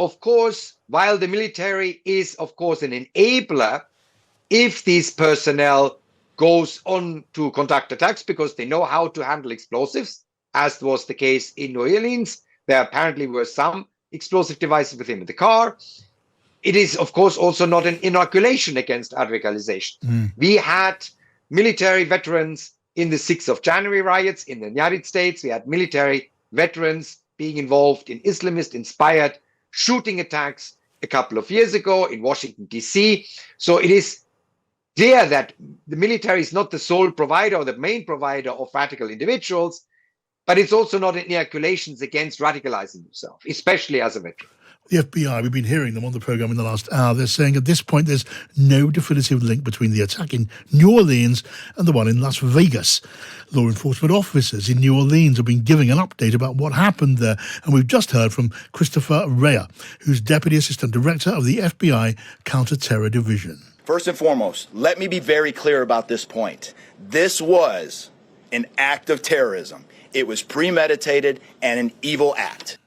of course, while the military is, of course, an enabler, if these personnel goes on to conduct attacks because they know how to handle explosives, as was the case in New Orleans, there apparently were some explosive devices with him in the car. It is, of course, also not an inoculation against radicalization. We had military veterans in the 6th of January riots in the United States. We had military veterans being involved in Islamist-inspired shooting attacks a couple of years ago in Washington, D.C. So it is clear that the military is not the sole provider or the main provider of radical individuals, but it's also not an inoculations against radicalizing yourself, especially as a veteran. The FBI, we've been hearing them on the program in the last hour. They're saying at this point there's no definitive link between the attack in New Orleans and the one in Las Vegas. Law enforcement officers in New Orleans have been giving an update about what happened there. And we've just heard from Christopher Rea, who's Deputy Assistant Director of the FBI Counter-Terror Division. First and foremost, let me be very clear about this point. This was an act of terrorism. It was premeditated and an evil act.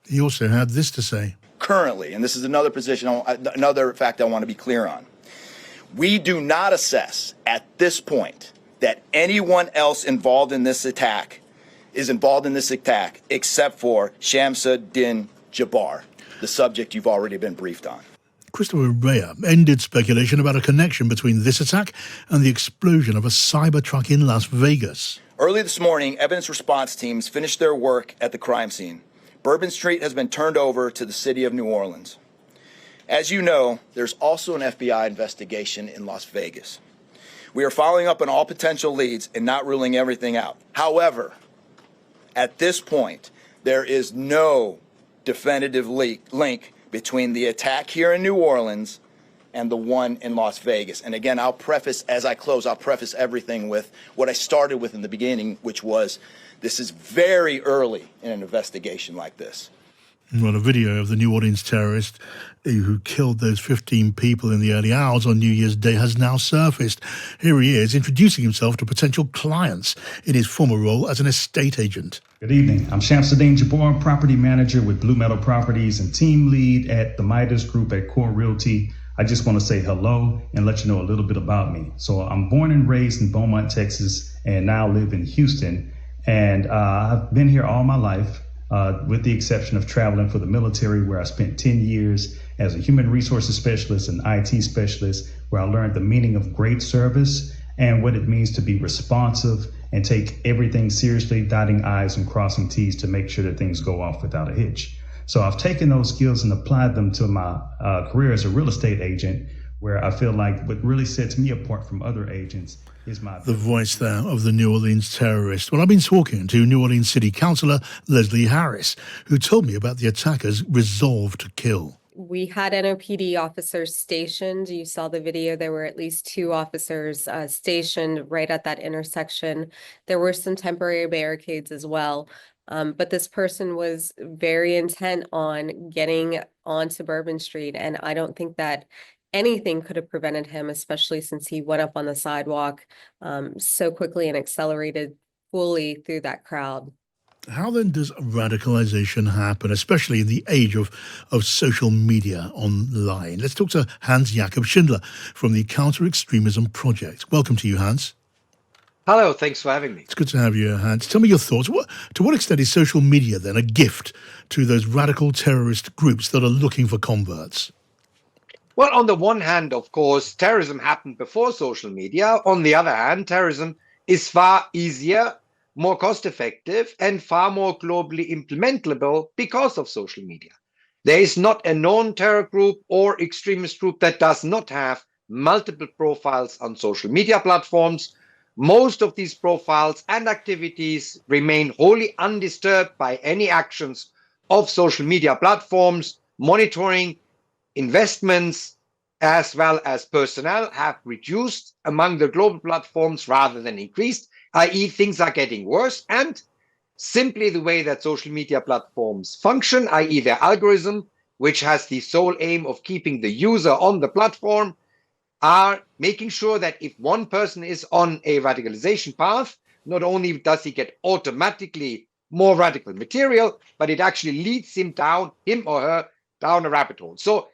He also had this to say. Currently, and this is another fact I want to be clear on, we do not assess at this point that anyone else involved in this attack except for Shamsud-din Jabbar, the subject you've already been briefed on. Christopher Rea ended speculation about a connection between this attack and the explosion of a Cybertruck in Las Vegas. Early this morning, evidence response teams finished their work at the crime scene. Bourbon Street has been turned over to the city of New Orleans. As you know, there's also an FBI investigation in Las Vegas. We are following up on all potential leads and not ruling everything out. However, at this point, there is no definitive link between the attack here in New Orleans and the one in Las Vegas. And again, I'll preface everything with what I started with in the beginning, which was this is very early in an investigation like this. Well, a video of the New Orleans terrorist who killed those 15 people in the early hours on New Year's Day has now surfaced. Here he is, introducing himself to potential clients in his former role as an estate agent. Good evening. I'm Shamsud-din Jabbar, property manager with Blue Metal Properties and team lead at the Midas Group at Core Realty. I just want to say hello and let you know a little bit about me. So I'm born and raised in Beaumont, Texas, and now live in Houston. And I've been here all my life, with the exception of traveling for the military, where I spent 10 years as a human resources specialist and IT specialist, where I learned the meaning of great service and what it means to be responsive and take everything seriously, dotting I's and crossing T's to make sure that things go off without a hitch. So I've taken those skills and applied them to my career as a real estate agent, where I feel like what really sets me apart from other agents is my... The voice there of the New Orleans terrorist. Well, I've been talking to New Orleans City Councillor Leslie Harris, who told me about the attackers' resolve to kill. We had NOPD officers stationed. You saw the video. There were at least 2 officers stationed right at that intersection. There were some temporary barricades as well. But this person was very intent on getting onto Bourbon Street. And I don't think that anything could have prevented him, especially since he went up on the sidewalk so quickly and accelerated fully through that crowd. How then does radicalization happen, especially in the age of social media online? Let's talk to Hans Jakob Schindler from the Counter-Extremism Project. Welcome to you, Hans. Hello, thanks for having me. It's good to have you, Hans. Tell me your thoughts. To what extent is social media then a gift to those radical terrorist groups that are looking for converts? Well, on the one hand, of course, terrorism happened before social media. On the other hand, terrorism is far easier, more cost-effective, and far more globally implementable because of social media. There is not a known terror group or extremist group that does not have multiple profiles on social media platforms. Most of these profiles and activities remain wholly undisturbed by any actions of social media platforms. Monitoring, investments, as well as personnel have reduced among the global platforms rather than increased, i.e. things are getting worse. And simply the way that social media platforms function, i.e. their algorithm, which has the sole aim of keeping the user on the platform, are making sure that if one person is on a radicalization path, not only does he get automatically more radical material, but it actually leads him or her down a rabbit hole. So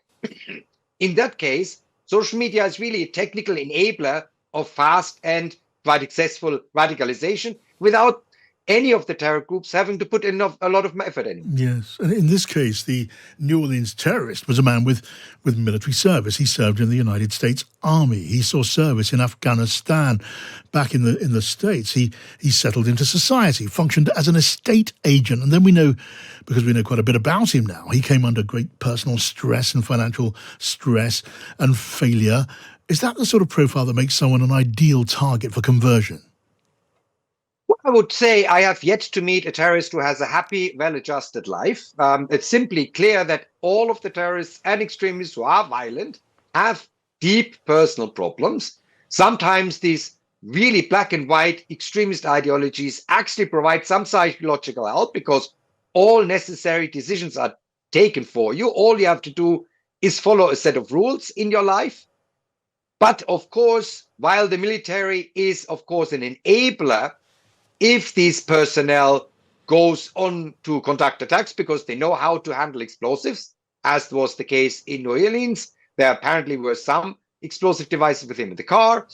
in that case, social media is really a technical enabler of fast and quite successful radicalization without any of the terror groups having to put in a lot of effort anymore. Yes, and in this case, the New Orleans terrorist was a man with military service. He served in the United States Army. He saw service in Afghanistan. Back in the States, he settled into society, functioned as an estate agent, and then we know, because we know quite a bit about him now, he came under great personal stress and financial stress and failure. Is that the sort of profile that makes someone an ideal target for conversion? Well, I would say I have yet to meet a terrorist who has a happy, well-adjusted life. It's simply clear that all of the terrorists and extremists who are violent have deep personal problems. Sometimes these really black and white extremist ideologies actually provide some psychological help because all necessary decisions are taken for you. All you have to do is follow a set of rules in your life. But of course, while the military is, of course, an enabler, if these personnel goes on to conduct attacks because they know how to handle explosives, as was the case in New Orleans, there apparently were some explosive devices with him in the car.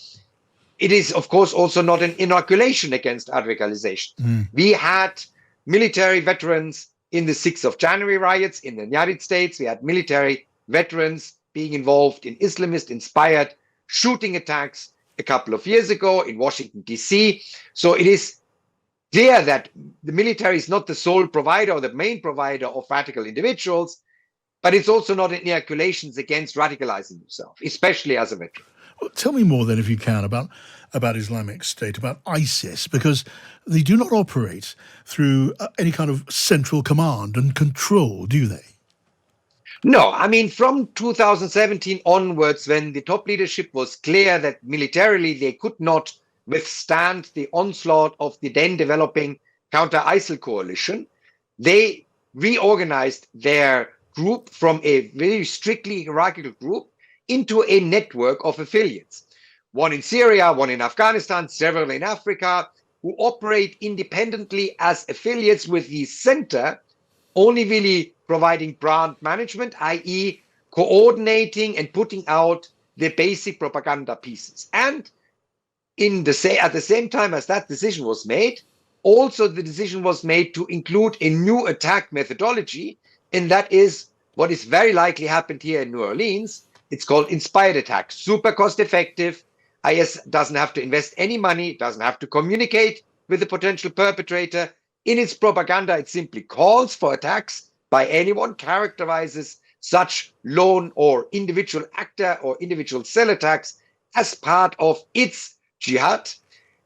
It is, of course, also not an inoculation against radicalization. We had military veterans in the 6th of January riots in the United States. We had military veterans being involved in Islamist-inspired shooting attacks a couple of years ago in Washington, D.C. So it is clear that the military is not the sole provider or the main provider of radical individuals, but it's also not an inoculations against radicalizing yourself, especially as a veteran. Well, tell me more then, if you can, about Islamic State, about ISIS, because they do not operate through any kind of central command and control, do they? No, I mean, from 2017 onwards, when the top leadership was clear that militarily they could not withstand the onslaught of the then developing counter-ISIL coalition, they reorganized their group from a very strictly hierarchical group into a network of affiliates. One in Syria, one in Afghanistan, several in Africa, who operate independently as affiliates with the center only really providing brand management, i.e. coordinating and putting out the basic propaganda pieces. And at the same time as that decision was made, also the decision was made to include a new attack methodology, and that is what is very likely happened here in New Orleans. It's called inspired attack, super cost effective. IS doesn't have to invest any money, doesn't have to communicate with the potential perpetrator. In its propaganda, it simply calls for attacks by anyone, characterizes such lone or individual actor or individual cell attacks as part of its jihad,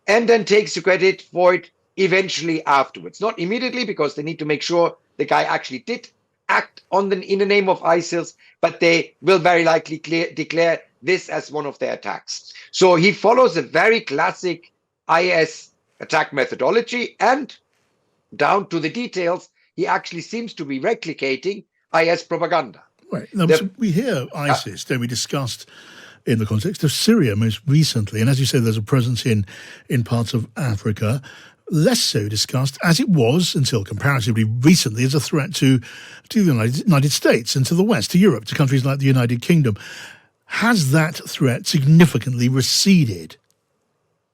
and then takes the credit for it eventually afterwards. Not immediately, because they need to make sure the guy actually did act in the name of ISIL, but they will very likely declare this as one of their attacks. So he follows a very classic IS attack methodology, and down to the details, he actually seems to be replicating IS propaganda. Right. Now, so we hear ISIS, then we discussed in the context of Syria most recently, and as you said, there's a presence in parts of Africa, less so discussed as it was until comparatively recently as a threat to the United States and to the West, to Europe, to countries like the United Kingdom. Has that threat significantly receded?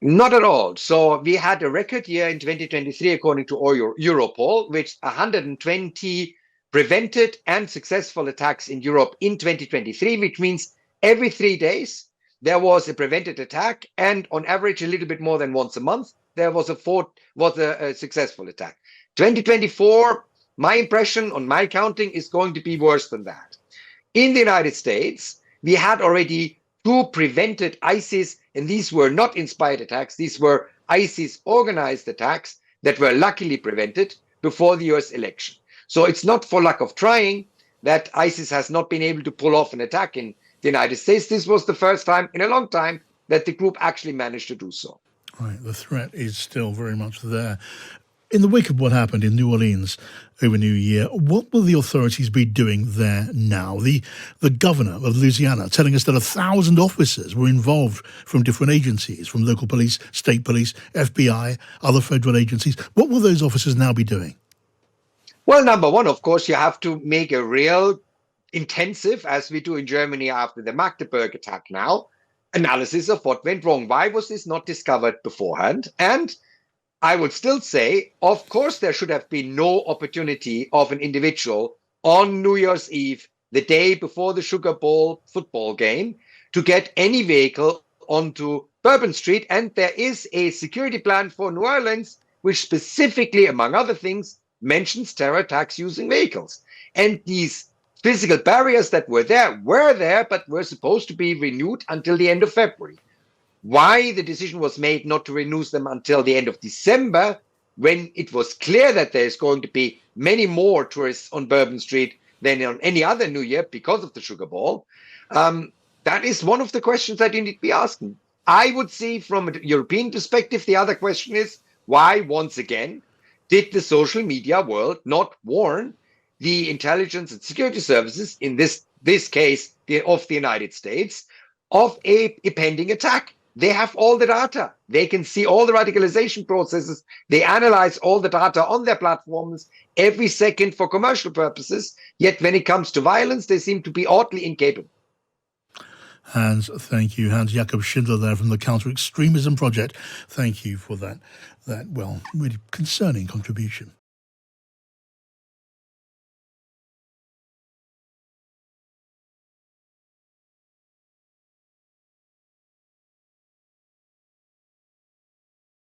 Not at all. So we had a record year in 2023, according to Europol, which 120 prevented and successful attacks in Europe in 2023, which means every 3 days there was a prevented attack, and on average a little bit more than once a month there was a successful attack. 2024, my impression on my counting, is going to be worse than that. In the United States, we had already 2 prevented ISIS, and these were not inspired attacks. These were ISIS organized attacks that were luckily prevented before the US election. So it's not for lack of trying that ISIS has not been able to pull off an attack in the United States. This was the first time in a long time that the group actually managed to do so. Right, the threat is still very much there. In the wake of what happened in New Orleans over New Year, what will the authorities be doing there now? The governor of Louisiana telling us that 1,000 officers were involved from different agencies, from local police, state police, FBI, other federal agencies. What will those officers now be doing? Well, number one, of course, you have to make a real intensive, as we do in Germany after the Magdeburg attack now, analysis of what went wrong. Why was this not discovered beforehand? And I would still say, of course, there should have been no opportunity of an individual on New Year's Eve, the day before the Sugar Bowl football game, to get any vehicle onto Bourbon Street. And there is a security plan for New Orleans, which specifically, among other things, mentions terror attacks using vehicles. And these physical barriers that were there, but were supposed to be renewed until the end of February. Why the decision was made not to renew them until the end of December, when it was clear that there's going to be many more tourists on Bourbon Street than on any other New Year because of the Sugar Bowl, that is one of the questions that you need to be asking. I would see from a European perspective, the other question is, why, once again, did the social media world not warn the intelligence and security services, in this case of the United States, of a pending attack? They have all the data. They can see all the radicalization processes. They analyze all the data on their platforms every second for commercial purposes. Yet when it comes to violence, they seem to be oddly incapable. Hans, thank you. Hans Jakob Schindler there from the Counter-Extremism Project. Thank you for that, well, really concerning contribution.